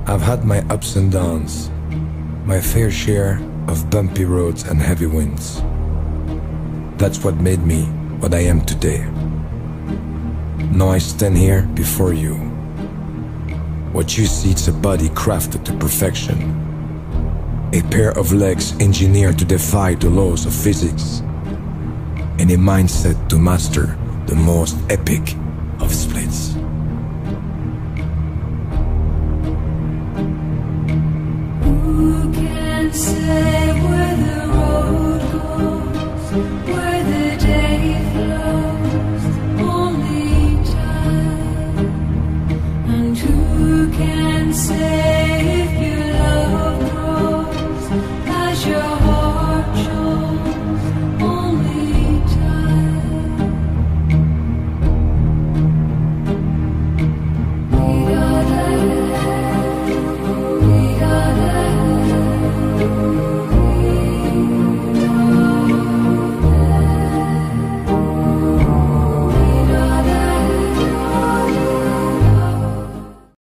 I've had my ups and downs, my fair share of bumpy roads and heavy winds. That's what made me what I am today. Now I stand here before you. What you see is a body crafted to perfection, a pair of legs engineered to defy the laws of physics, and a mindset to master the most epic of splits. Who can say where the road goes, where the day flows? Only time. And who can say